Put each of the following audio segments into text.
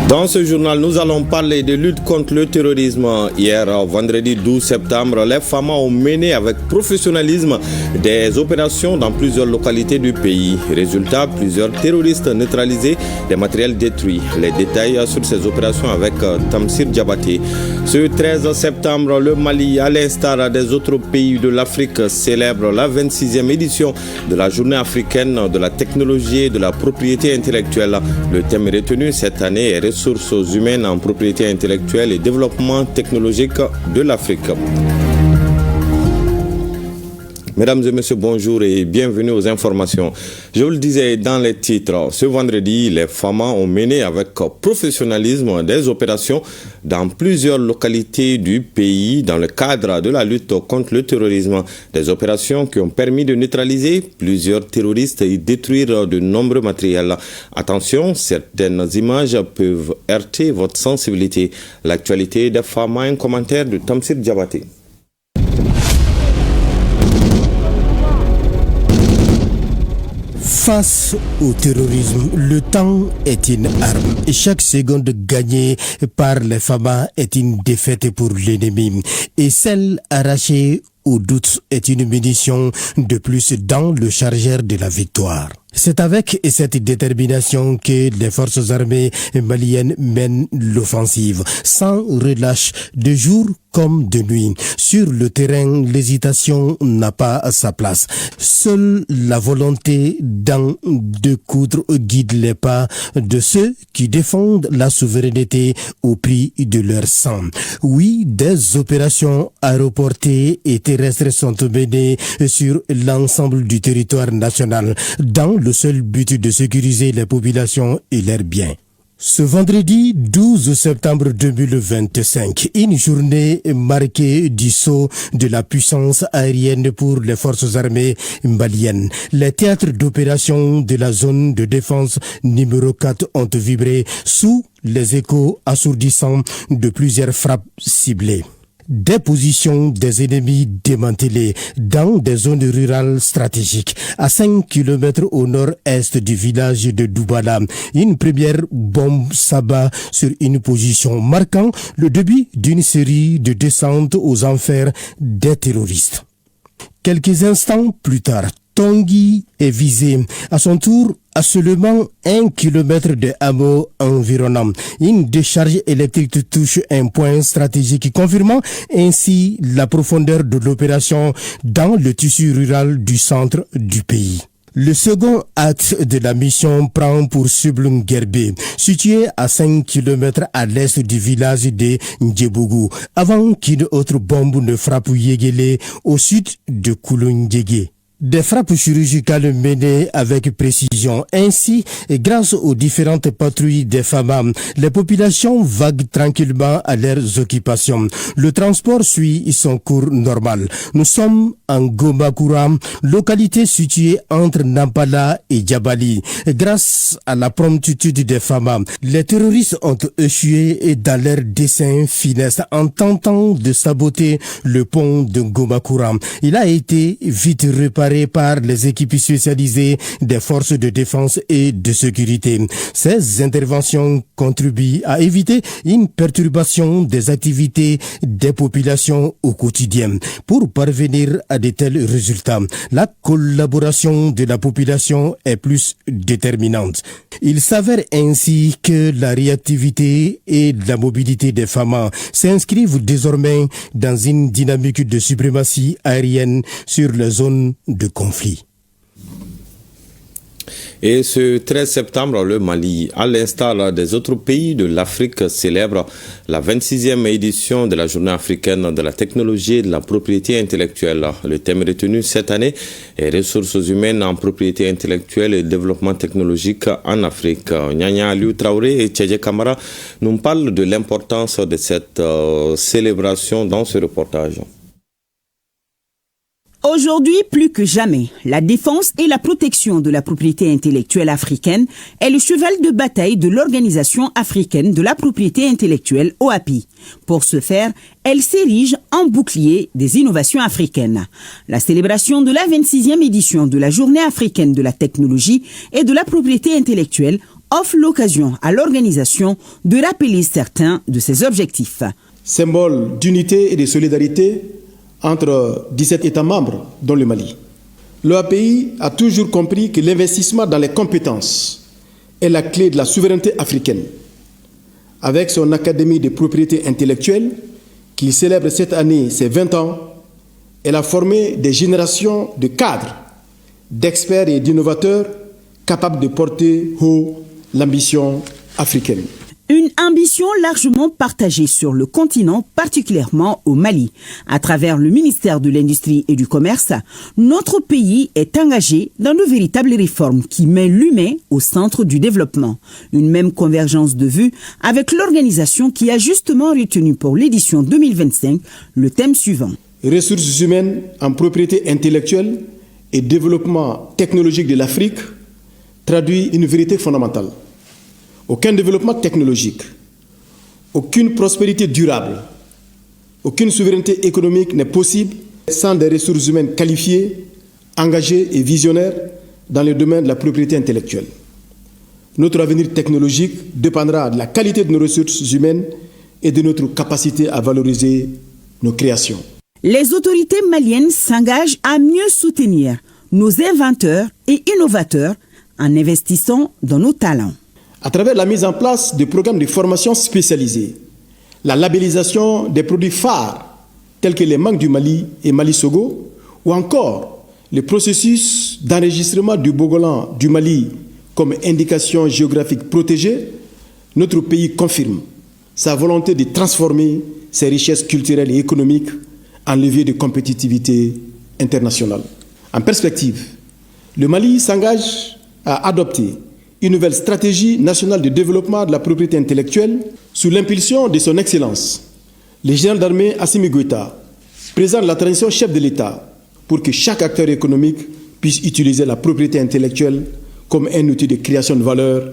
Dans ce journal, nous allons parler de lutte contre le terrorisme. Hier, vendredi 12 septembre, les FAMA ont mené avec professionnalisme des opérations dans plusieurs localités du pays. Résultat, plusieurs terroristes neutralisés, des matériels détruits. Les détails sur ces opérations avec Tamsir Diabaté. Ce 13 septembre, le Mali, à l'instar des autres pays de l'Afrique, célèbre la 26e édition de la Journée africaine de la technologie et de la propriété intellectuelle. Le thème retenu cette année est ressources humaines en propriété intellectuelle et développement technologique de l'Afrique. Mesdames et messieurs, bonjour et bienvenue aux informations. Je vous le disais dans les titres, ce vendredi, les FAMA ont mené avec professionnalisme des opérations dans plusieurs localités du pays dans le cadre de la lutte contre le terrorisme. Des opérations qui ont permis de neutraliser plusieurs terroristes et détruire de nombreux matériels. Attention, certaines images peuvent heurter votre sensibilité. L'actualité des FAMA, un commentaire de Tamsir Diabaté. Face au terrorisme, le temps est une arme. Et chaque seconde gagnée par les FAMA est une défaite pour l'ennemi. Et celle arrachée au doute est une munition de plus dans le chargeur de la victoire. C'est avec cette détermination que les forces armées maliennes mènent l'offensive, sans relâche, de jour comme de nuit. Sur le terrain, l'hésitation n'a pas sa place. Seule la volonté d'en découdre guide les pas de ceux qui défendent la souveraineté au prix de leur sang. Oui, des opérations aéroportées et terrestres sont menées sur l'ensemble du territoire national, dans le seul but de sécuriser les populations et leurs biens. Ce vendredi 12 septembre 2025, une journée marquée du saut de la puissance aérienne pour les forces armées maliennes. Les théâtres d'opération de la zone de défense numéro 4 ont vibré sous les échos assourdissants de plusieurs frappes ciblées. Des positions des ennemis démantelées dans des zones rurales stratégiques. À 5 km au nord-est du village de Doubala, une première bombe s'abat sur une position marquant le début d'une série de descentes aux enfers des terroristes. Quelques instants plus tard, Tanguy est visé. À son tour, à seulement 1 kilomètre de hameau environnant, une décharge électrique touche un point stratégique, confirmant ainsi la profondeur de l'opération dans le tissu rural du centre du pays. Le second acte de la mission prend pour cible Ngerbé, situé à 5 km à l'est du village de Ndjebougou, avant qu'une autre bombe ne frappe Yéguélé au sud de Koulou-Ndjégué. Des frappes chirurgicales menées avec précision. Ainsi, grâce aux différentes patrouilles des FAMA, les populations vaguent tranquillement à leurs occupations. Le transport suit son cours normal. Nous sommes en Gomakura, localité située entre Nampala et Djabali. Grâce à la promptitude des FAMA, les terroristes ont échoué dans leur dessein funeste en tentant de saboter le pont de Gomakura. Il a été vite réparé par les équipes spécialisées des forces de défense et de sécurité. Ces interventions contribuent à éviter une perturbation des activités des populations au quotidien. Pour parvenir à de tels résultats, la collaboration de la population est plus déterminante. Il s'avère ainsi que la réactivité et la mobilité des FAMA s'inscrivent désormais dans une dynamique de suprématie aérienne sur les zones de conflit. Et ce 13 septembre, le Mali, à l'instar des autres pays de l'Afrique, célèbre la 26e édition de la Journée africaine de la technologie et de la propriété intellectuelle. Le thème retenu cette année est ressources humaines en propriété intellectuelle et développement technologique en Afrique. Nyanya Aliou Traoré et Tchadje Kamara nous parlent de l'importance de cette célébration dans ce reportage. Aujourd'hui, plus que jamais, la défense et la protection de la propriété intellectuelle africaine est le cheval de bataille de l'Organisation africaine de la propriété intellectuelle, OAPI. Pour ce faire, elle s'érige en bouclier des innovations africaines. La célébration de la 26e édition de la Journée africaine de la technologie et de la propriété intellectuelle offre l'occasion à l'organisation de rappeler certains de ses objectifs. Symbole d'unité et de solidarité entre 17 États membres, dont le Mali. L'OAPI a toujours compris que l'investissement dans les compétences est la clé de la souveraineté africaine. Avec son académie de propriété intellectuelle, qui célèbre cette année ses 20 ans, elle a formé des générations de cadres, d'experts et d'innovateurs capables de porter haut l'ambition africaine. Une ambition largement partagée sur le continent, particulièrement au Mali. À travers le ministère de l'Industrie et du Commerce, notre pays est engagé dans de véritables réformes qui mettent l'humain au centre du développement. Une même convergence de vues avec l'organisation qui a justement retenu pour l'édition 2025 le thème suivant. Ressources humaines en propriété intellectuelle et développement technologique de l'Afrique traduit une vérité fondamentale. Aucun développement technologique, aucune prospérité durable, aucune souveraineté économique n'est possible sans des ressources humaines qualifiées, engagées et visionnaires dans le domaine de la propriété intellectuelle. Notre avenir technologique dépendra de la qualité de nos ressources humaines et de notre capacité à valoriser nos créations. Les autorités maliennes s'engagent à mieux soutenir nos inventeurs et innovateurs en investissant dans nos talents. À travers la mise en place de programmes de formation spécialisés, la labellisation des produits phares tels que les mangues du Mali et Mali-Sogo, ou encore le processus d'enregistrement du Bogolan du Mali comme indication géographique protégée, notre pays confirme sa volonté de transformer ses richesses culturelles et économiques en levier de compétitivité internationale. En perspective, le Mali s'engage à adopter une nouvelle stratégie nationale de développement de la propriété intellectuelle sous l'impulsion de son Excellence, le général d'armée Assimi Goïta, président de la transition chef de l'État, pour que chaque acteur économique puisse utiliser la propriété intellectuelle comme un outil de création de valeur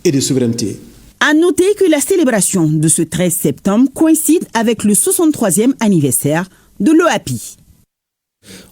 et de souveraineté. À noter que la célébration de ce 13 septembre coïncide avec le 63e anniversaire de l'OAPI.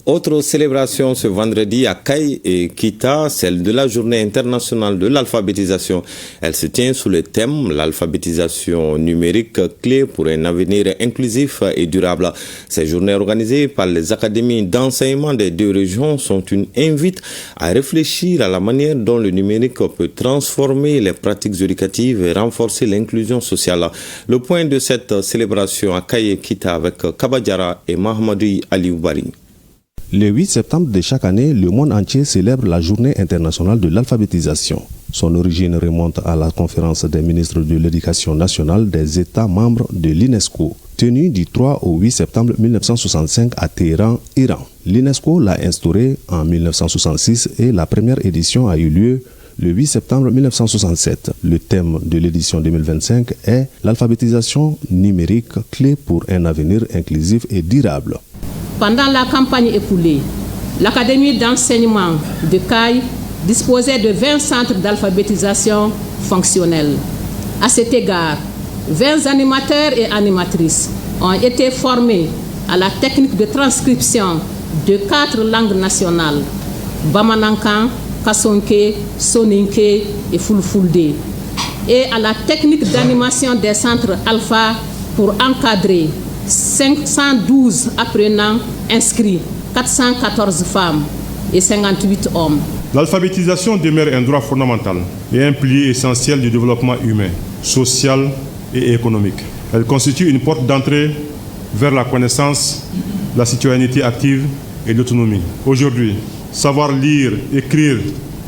Autre célébration ce vendredi à Kay et Kita, celle de la journée internationale de l'alphabétisation. Elle se tient sous le thème l'alphabétisation numérique, clé pour un avenir inclusif et durable. Ces journées organisées par les académies d'enseignement des deux régions sont une invite à réfléchir à la manière dont le numérique peut transformer les pratiques éducatives et renforcer l'inclusion sociale. Le point de cette célébration à Kay et Kita avec Kabadjara et Mahamadou Alioubari. Le 8 septembre de chaque année, le monde entier célèbre la Journée internationale de l'alphabétisation. Son origine remonte à la conférence des ministres de l'Éducation nationale des États membres de l'UNESCO, tenue du 3 au 8 septembre 1965 à Téhéran, Iran. L'UNESCO l'a instaurée en 1966 et la première édition a eu lieu le 8 septembre 1967. Le thème de l'édition 2025 est l'alphabétisation numérique, clé pour un avenir inclusif et durable. Pendant la campagne écoulée, l'Académie d'enseignement de Kay disposait de 20 centres d'alphabétisation fonctionnels. À cet égard, 20 animateurs et animatrices ont été formés à la technique de transcription de 4 langues nationales, Bamanankan, Kasonké, Soninké et Fulfulde, et à la technique d'animation des centres alpha pour encadrer 512 apprenants inscrits, 414 femmes et 58 hommes. L'alphabétisation demeure un droit fondamental et un pilier essentiel du développement humain, social et économique. Elle constitue une porte d'entrée vers la connaissance, la citoyenneté active et l'autonomie. Aujourd'hui, savoir lire, écrire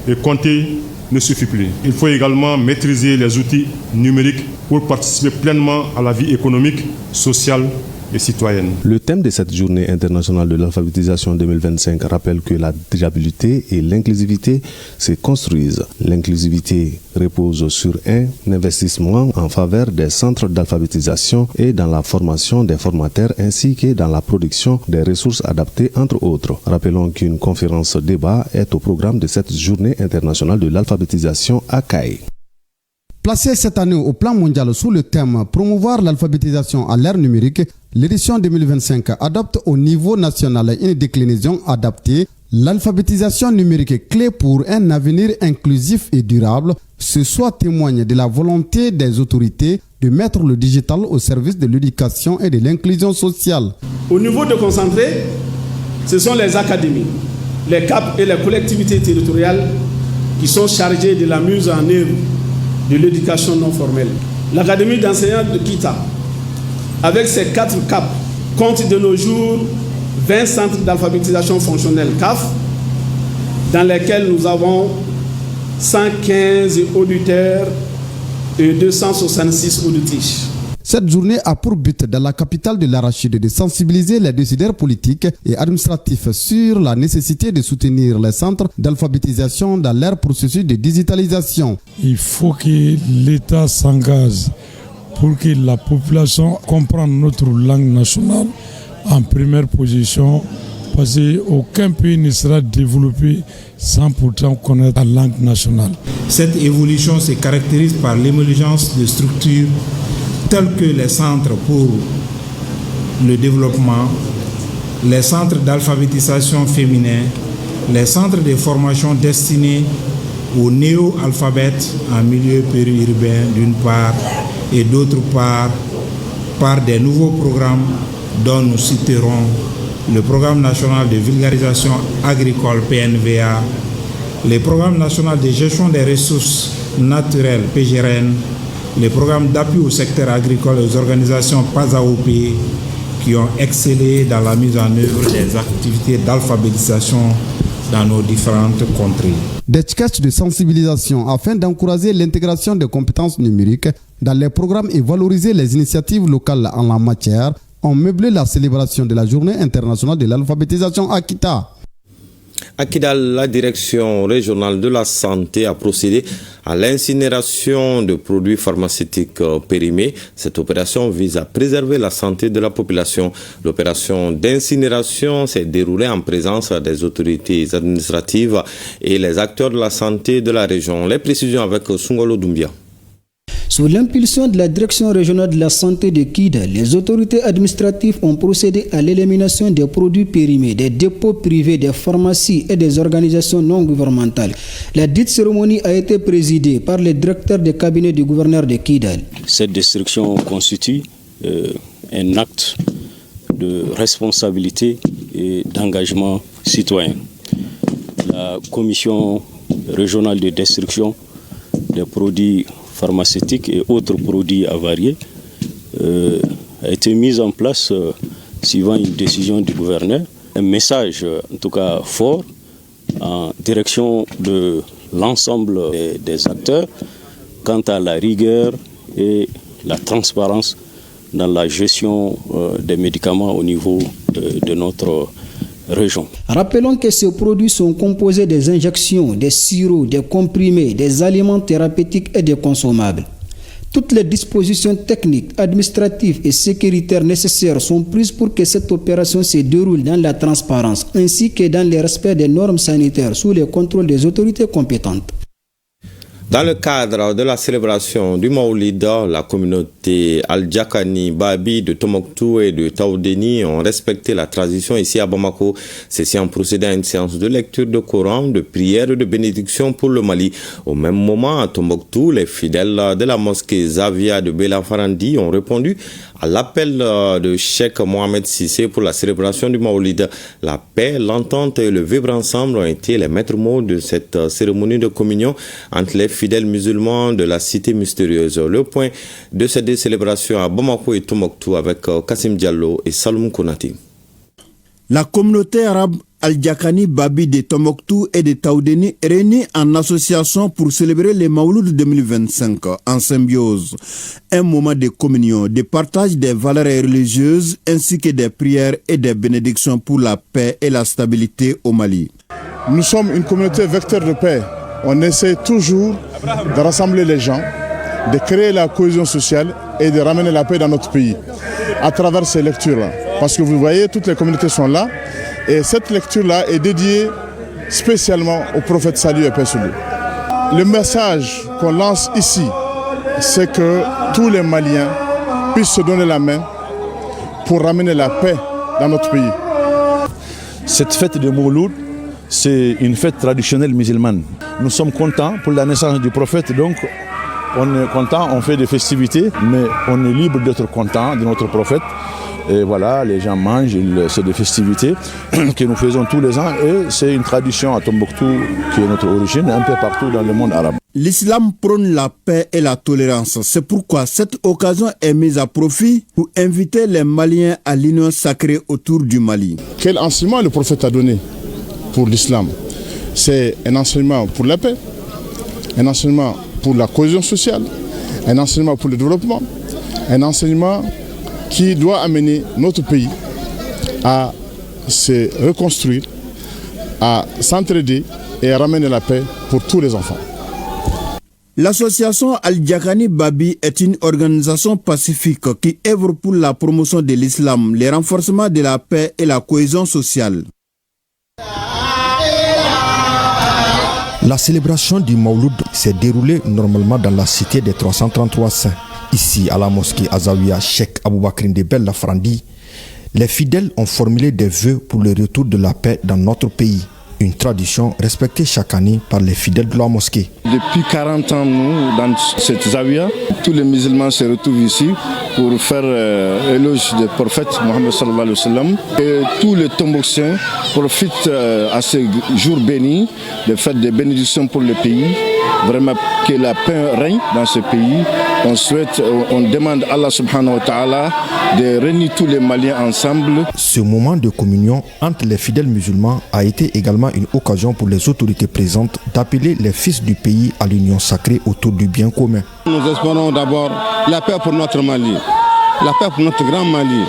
et compter ne suffit plus. Il faut également maîtriser les outils numériques pour participer pleinement à la vie économique, sociale et citoyenne. Le thème de cette journée internationale de l'alphabétisation 2025 rappelle que la durabilité et l'inclusivité se construisent. L'inclusivité repose sur un investissement en faveur des centres d'alphabétisation et dans la formation des formateurs ainsi que dans la production des ressources adaptées entre autres. Rappelons qu'une conférence débat est au programme de cette journée internationale de l'alphabétisation à Kay. Placée cette année au plan mondial sous le thème « Promouvoir l'alphabétisation à l'ère numérique », l'édition 2025 adopte au niveau national une déclinaison adaptée, L'alphabétisation numérique est clé pour un avenir inclusif et durable. Ce choix témoigne de la volonté des autorités de mettre le digital au service de l'éducation et de l'inclusion sociale. Au niveau de concentré, ce sont les académies, les CAP et les collectivités territoriales qui sont chargées de la mise en œuvre de l'éducation non formelle. L'Académie d'enseignants de Kita, avec ses 4 CAP, compte de nos jours 20 centres d'alphabétisation fonctionnelle CAF, dans lesquels nous avons 115 auditeurs et 266 auditrices. Cette journée a pour but, dans la capitale de l'Arachide, de sensibiliser les décideurs politiques et administratifs sur la nécessité de soutenir les centres d'alphabétisation dans leur processus de digitalisation. Il faut que l'État s'engage pour que la population comprenne notre langue nationale en première position, parce qu'aucun pays ne sera développé sans pourtant connaître la langue nationale. Cette évolution se caractérise par l'émergence de structures tels que les centres pour le développement, les centres d'alphabétisation féminin, les centres de formation destinés aux néo-alphabètes en milieu périurbain d'une part et d'autre part par des nouveaux programmes dont nous citerons le programme national de vulgarisation agricole PNVA, le programme national de gestion des ressources naturelles PGRN, les programmes d'appui au secteur agricole et aux organisations PASAOP qui ont excellé dans la mise en œuvre des activités d'alphabétisation dans nos différentes contrées. Des sketchs de sensibilisation afin d'encourager l'intégration des compétences numériques dans les programmes et valoriser les initiatives locales en la matière ont meublé la célébration de la Journée internationale de l'alphabétisation à Kita. À Kidal, la direction régionale de la santé a procédé à l'incinération de produits pharmaceutiques périmés. Cette opération vise à préserver la santé de la population. L'opération d'incinération s'est déroulée en présence des autorités administratives et les acteurs de la santé de la région. Les précisions avec Sungolo Doumbia. Sous l'impulsion de la direction régionale de la santé de Kidal, les autorités administratives ont procédé à l'élimination des produits périmés, des dépôts privés, des pharmacies et des organisations non gouvernementales. La dite cérémonie a été présidée par le directeur de cabinet du gouverneur de Kidal. Cette destruction constitue un acte de responsabilité et d'engagement citoyen. La commission régionale de destruction des produits pharmaceutiques et autres produits avariés a été mise en place suivant une décision du gouverneur. Un message en tout cas fort en direction de l'ensemble des acteurs quant à la rigueur et la transparence dans la gestion des médicaments au niveau de notre région. Rappelons que ces produits sont composés des injections, des sirops, des comprimés, des aliments thérapeutiques et des consommables. Toutes les dispositions techniques, administratives et sécuritaires nécessaires sont prises pour que cette opération se déroule dans la transparence ainsi que dans le respect des normes sanitaires sous le contrôle des autorités compétentes. Dans le cadre de la célébration du Maoulid, la communauté Al-Djakani, Babi de Tombouctou et de Taoudéni ont respecté la tradition ici à Bamako. Ceci en procédant à une séance de lecture de Coran, de prière et de bénédiction pour le Mali. Au même moment, à Tombouctou, les fidèles de la mosquée Zavia de Belafarandi ont répondu à l'appel de Cheikh Mohamed Sissé pour la célébration du Maoulid. La paix, l'entente et le vivre ensemble ont été les maîtres mots de cette cérémonie de communion entre les fidèles musulmans de la cité mystérieuse. Le point de cette célébration à Bamako et Tombouctou avec Kassim Diallo et Saloum Konati. La communauté arabe Al-Djakani Babi de Tombouctou et de Taoudéni réunis en association pour célébrer les Mawlud 2025 en symbiose. Un moment de communion, de partage des valeurs religieuses ainsi que des prières et des bénédictions pour la paix et la stabilité au Mali. Nous sommes une communauté vecteur de paix. On essaie toujours de rassembler les gens, de créer la cohésion sociale et de ramener la paix dans notre pays à travers ces lectures-là. Parce que vous voyez, toutes les communautés sont là et cette lecture-là est dédiée spécialement au prophète salut et paix sur lui. Le message qu'on lance ici, c'est que tous les Maliens puissent se donner la main pour ramener la paix dans notre pays. Cette fête de Mouloud, c'est une fête traditionnelle musulmane. Nous sommes contents pour la naissance du prophète, donc on est content, on fait des festivités, mais on est libre d'être content de notre prophète. Et voilà, les gens mangent, c'est des festivités que nous faisons tous les ans et c'est une tradition à Tombouctou qui est notre origine un peu partout dans le monde arabe. L'islam prône la paix et la tolérance. C'est pourquoi cette occasion est mise à profit pour inviter les Maliens à l'union sacrée autour du Mali. Quel enseignement le prophète a donné pour l'islam? C'est un enseignement pour la paix, un enseignement pour la cohésion sociale, un enseignement pour le développement, un enseignement qui doit amener notre pays à se reconstruire, à s'entraider et à ramener la paix pour tous les enfants. L'association Al-Djakani Babi est une organisation pacifique qui œuvre pour la promotion de l'islam, le renforcement de la paix et la cohésion sociale. La célébration du Mawlud s'est déroulée normalement dans la cité des 333 saints. Ici, à la mosquée Azawiya Cheikh Aboubakrin de Bel Lafrandi, les fidèles ont formulé des vœux pour le retour de la paix dans notre pays. Une tradition respectée chaque année par les fidèles de la mosquée. Depuis 40 ans, nous, dans cette Zawiya, tous les musulmans se retrouvent ici pour faire éloge du prophète Mohammed sallallahu alayhi wa sallam. Et tous les Tombouctiens profitent à ce jour béni de faire des bénédictions pour le pays. Vraiment que la paix règne dans ce pays. On demande à Allah subhanahu wa ta'ala de réunir tous les Maliens ensemble. Ce moment de communion entre les fidèles musulmans a été également une occasion pour les autorités présentes d'appeler les fils du pays à l'union sacrée autour du bien commun. Nous espérons d'abord la paix pour notre Mali, la paix pour notre grand Mali,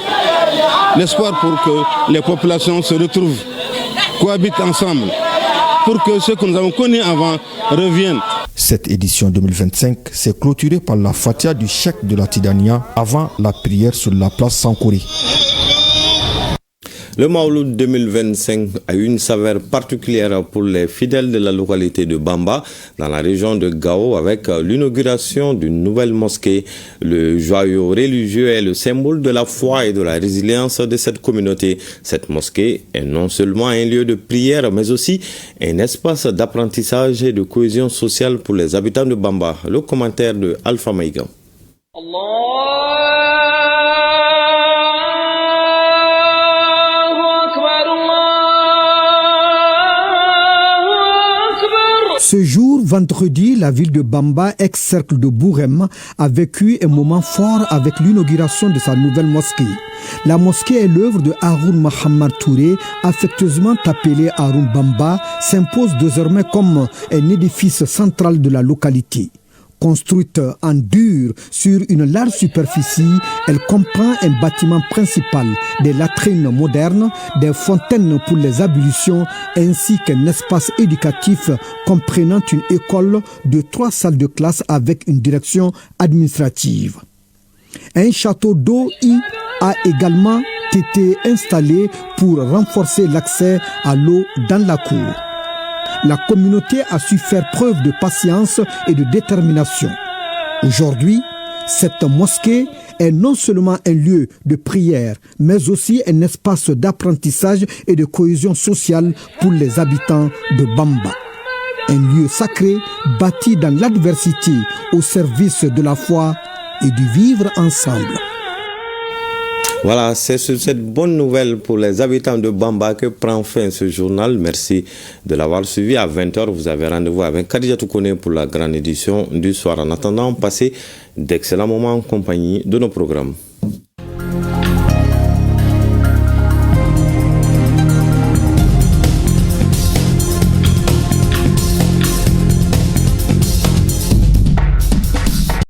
l'espoir pour que les populations se retrouvent, cohabitent ensemble, pour que ce que nous avons connu avant revienne. Cette édition 2025 s'est clôturée par la Fatiha du Cheikh de la Tidania avant la prière sur la place Sankouré. Le Mawlud 2025 a une saveur particulière pour les fidèles de la localité de Bamba, dans la région de Gao, avec l'inauguration d'une nouvelle mosquée. Le joyau religieux est le symbole de la foi et de la résilience de cette communauté. Cette mosquée est non seulement un lieu de prière, mais aussi un espace d'apprentissage et de cohésion sociale pour les habitants de Bamba. Le commentaire de Alpha Maïga. Ce jour, vendredi, la ville de Bamba, ex-cercle de Bourem, a vécu un moment fort avec l'inauguration de sa nouvelle mosquée. La mosquée est l'œuvre de Haroun Mohamed Touré, affectueusement appelé Haroun Bamba, s'impose désormais comme un édifice central de la localité. Construite en dur sur une large superficie, elle comprend un bâtiment principal, des latrines modernes, des fontaines pour les ablutions ainsi qu'un espace éducatif comprenant une école de 3 salles de classe avec une direction administrative. Un château d'eau y a également été installé pour renforcer l'accès à l'eau dans la cour. La communauté a su faire preuve de patience et de détermination. Aujourd'hui, cette mosquée est non seulement un lieu de prière, mais aussi un espace d'apprentissage et de cohésion sociale pour les habitants de Bamba. Un lieu sacré bâti dans l'adversité au service de la foi et du vivre ensemble. Voilà, c'est sur cette bonne nouvelle pour les habitants de Bamba que prend fin ce journal. Merci de l'avoir suivi. À 20h, vous avez rendez-vous avec Khadija Toukone pour la grande édition du soir. En attendant, passez d'excellents moments en compagnie de nos programmes.